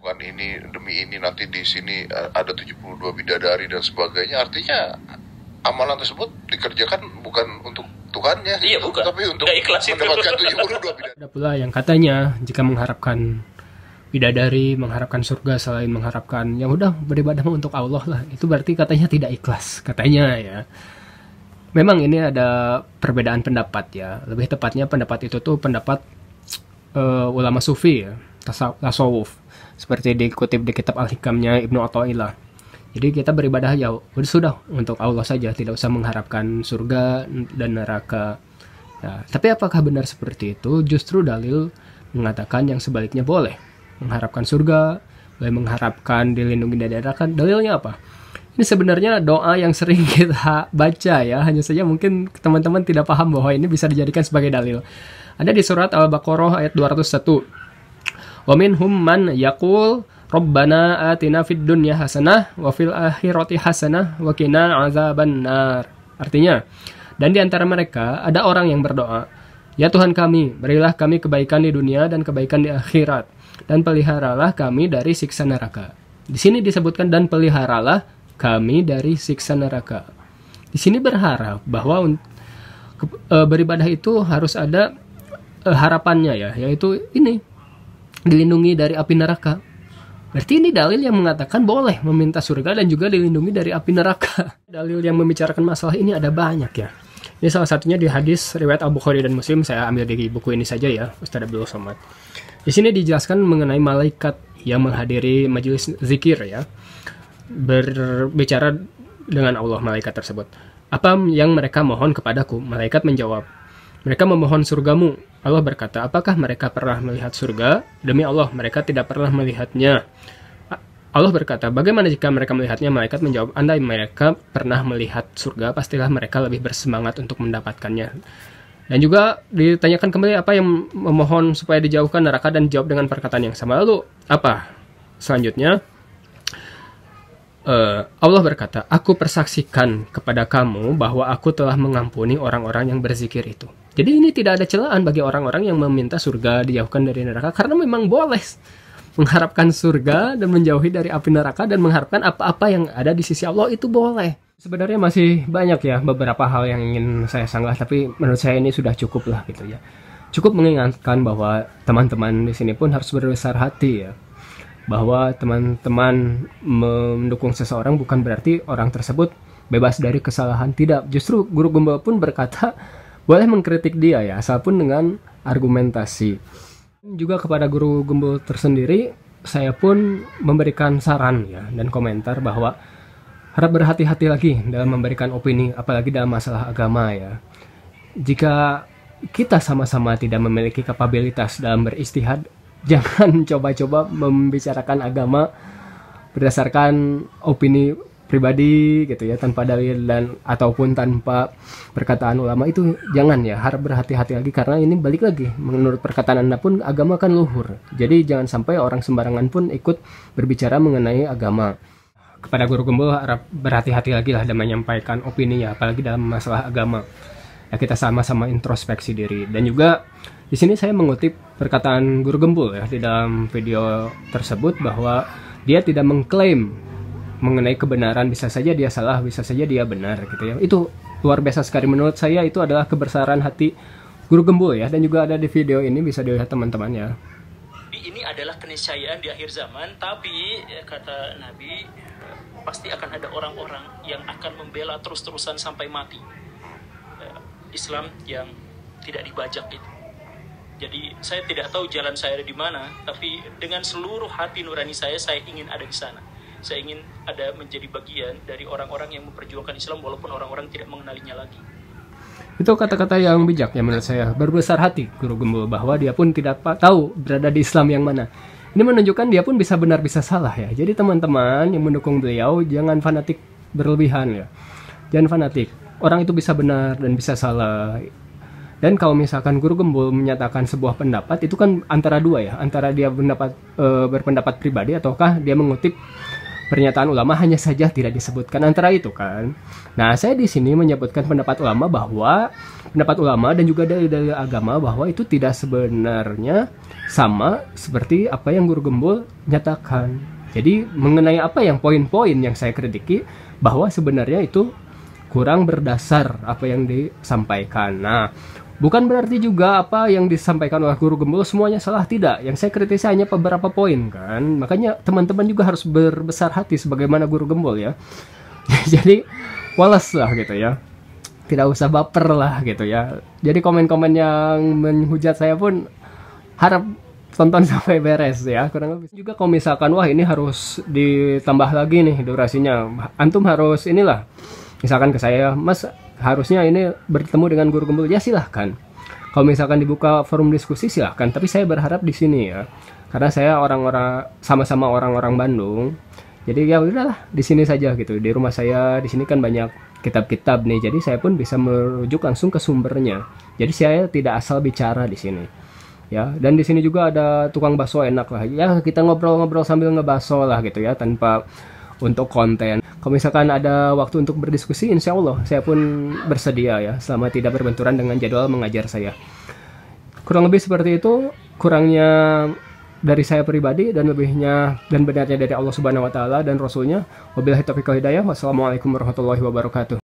melakukan ini demi ini, nanti di sini ada 72 bidadari dan sebagainya. Artinya amalan tersebut dikerjakan bukan untuk Tuhannya, Iya, bukan. tapi untuk Nggak ikhlas itu. mendapatkan 72 bidadari. Ada pula yang katanya jika mengharapkan bidadari, mengharapkan surga selain mengharapkan yang udah beribadah untuk Allah lah, itu berarti katanya tidak ikhlas katanya ya. Memang ini ada perbedaan pendapat ya. Lebih tepatnya pendapat itu tuh pendapat ulama sufi ya, tasawuf. Seperti dikutip di kitab Al-Hikamnya Ibnu Athaillah. Jadi kita beribadah ya udah sudah untuk Allah saja, tidak usah mengharapkan surga dan neraka. Ya, tapi apakah benar seperti itu? Justru dalil mengatakan yang sebaliknya boleh mengharapkan surga, boleh mengharapkan dilindungi dari neraka. Dalilnya apa? Ini sebenarnya doa yang sering kita baca ya, hanya saja mungkin teman-teman tidak paham bahwa ini bisa dijadikan sebagai dalil. Ada di surat Al-Baqarah ayat 201. Wa minhum man yaqul Rabbana atina fid dunya hasanah wa fil akhirati hasanah wa qina azabannar. Artinya, dan di antara mereka ada orang yang berdoa, ya Tuhan kami, berilah kami kebaikan di dunia dan kebaikan di akhirat, dan peliharalah kami dari siksa neraka. Di sini disebutkan dan peliharalah kami dari siksa neraka. Di sini berharap bahwa beribadah itu harus ada harapannya ya, yaitu ini dilindungi dari api neraka. Berarti ini dalil yang mengatakan boleh meminta surga dan juga dilindungi dari api neraka. Dalil yang membicarakan masalah ini ada banyak ya. Ini salah satunya di hadis riwayat Al-Bukhari dan Muslim. Saya ambil di buku ini saja ya, Ustaz Abdul Somad. Di sini dijelaskan mengenai malaikat yang menghadiri majelis zikir ya, berbicara dengan Allah malaikat tersebut. Apa yang mereka mohon kepadaku? Malaikat menjawab, mereka memohon surgamu. Allah berkata, apakah mereka pernah melihat surga? Demi Allah, mereka tidak pernah melihatnya. Allah berkata, bagaimana jika mereka melihatnya? Malaikat menjawab, andai mereka pernah melihat surga, pastilah mereka lebih bersemangat untuk mendapatkannya. Dan juga ditanyakan kembali apa yang memohon supaya dijauhkan neraka, dan jawab dengan perkataan yang sama. Lalu apa selanjutnya? Allah berkata, aku persaksikan kepada kamu bahwa aku telah mengampuni orang-orang yang berzikir itu. Jadi ini tidak ada celaan bagi orang-orang yang meminta surga dijauhkan dari neraka, karena memang boleh mengharapkan surga dan menjauhi dari api neraka dan mengharapkan apa-apa yang ada di sisi Allah itu boleh. Sebenarnya masih banyak ya beberapa hal yang ingin saya sanggah, tapi menurut saya ini sudah cukup lah gitu ya. Cukup mengingatkan bahwa teman-teman di sini pun harus berbesar hati ya, bahwa teman-teman mendukung seseorang bukan berarti orang tersebut bebas dari kesalahan. Tidak, justru guru gembala pun berkata boleh mengkritik dia ya, asalpun dengan argumentasi. Juga kepada guru gembul tersendiri, saya pun memberikan saran ya dan komentar bahwa harap berhati-hati lagi dalam memberikan opini, apalagi dalam masalah agama ya. Jika kita sama-sama tidak memiliki kapabilitas dalam beristihad, jangan coba-coba membicarakan agama berdasarkan opini pribadi gitu ya, tanpa dalil dan ataupun tanpa perkataan ulama. Itu jangan ya, harap berhati-hati lagi, karena ini balik lagi menurut perkataan Anda pun agama kan luhur. Jadi jangan sampai orang sembarangan pun ikut berbicara mengenai agama. Kepada guru gembul harap berhati-hati lagi lah dalam menyampaikan opini ya, apalagi dalam masalah agama. Ya, kita sama-sama introspeksi diri. Dan juga di sini saya mengutip perkataan guru gembul ya di dalam video tersebut, bahwa dia tidak mengklaim mengenai kebenaran, bisa saja dia salah, bisa saja dia benar gitu ya. Itu luar biasa sekali menurut saya, itu adalah kebesaran hati guru gembul ya, dan juga ada di video ini, bisa dilihat teman-teman ya. Ini adalah keniscayaan di akhir zaman, tapi kata Nabi pasti akan ada orang-orang yang akan membela terus-terusan sampai mati Islam yang tidak dibajak itu. Jadi saya tidak tahu jalan saya ada di mana, tapi dengan seluruh hati nurani saya ingin ada di sana. Saya ingin ada menjadi bagian dari orang-orang yang memperjuangkan Islam walaupun orang-orang tidak mengenalinya lagi. Itu kata-kata yang bijak ya menurut saya. Berbesar hati guru gembul bahwa dia pun tidak tahu berada di Islam yang mana. Ini menunjukkan dia pun bisa benar bisa salah ya. Jadi teman-teman yang mendukung beliau jangan fanatik berlebihan ya. Jangan fanatik. Orang itu bisa benar dan bisa salah. Dan kalau misalkan guru gembul menyatakan sebuah pendapat, itu kan antara dua ya, antara dia berpendapat pribadi ataukah dia mengutip pernyataan ulama hanya saja tidak disebutkan antara itu kan. Nah, saya di sini menyebutkan pendapat ulama bahwa pendapat ulama dan juga dari agama bahwa itu tidak sebenarnya sama seperti apa yang Guru Gembul nyatakan. Jadi mengenai apa yang poin-poin yang saya kritiki bahwa sebenarnya itu kurang berdasar apa yang disampaikan. Nah, bukan berarti juga apa yang disampaikan oleh Guru Gembul semuanya salah, tidak. Yang saya kritisi hanya beberapa poin kan. Makanya teman-teman juga harus berbesar hati sebagaimana Guru Gembul ya. Jadi walas lah gitu ya. Tidak usah baper lah gitu ya. Jadi komen-komen yang menghujat saya pun harap tonton sampai beres ya, kurang lebih. Juga kalau misalkan wah ini harus ditambah lagi nih durasinya, antum harus inilah, misalkan ke saya, Mas harusnya ini bertemu dengan Guru Gembul, ya silahkan. Kalau misalkan dibuka forum diskusi silahkan, tapi saya berharap di sini ya, karena saya orang-orang sama-sama orang-orang Bandung, jadi ya udahlah di sini saja gitu. Di rumah saya di sini kan banyak kitab-kitab nih, jadi saya pun bisa merujuk langsung ke sumbernya. Jadi saya tidak asal bicara di sini. Ya, dan di sini juga ada tukang bakso enak lah. Ya, kita ngobrol-ngobrol sambil ngebaso lah gitu ya, tanpa untuk konten. Kalau misalkan ada waktu untuk berdiskusi, insya Allah saya pun bersedia ya, selama tidak berbenturan dengan jadwal mengajar saya. Kurang lebih seperti itu, kurangnya dari saya pribadi dan lebihnya dan benarnya dari Allah Subhanahu wa taala dan Rasulnya. Wabillahi taufiq wal hidayah. Wassalamualaikum warahmatullahi wabarakatuh.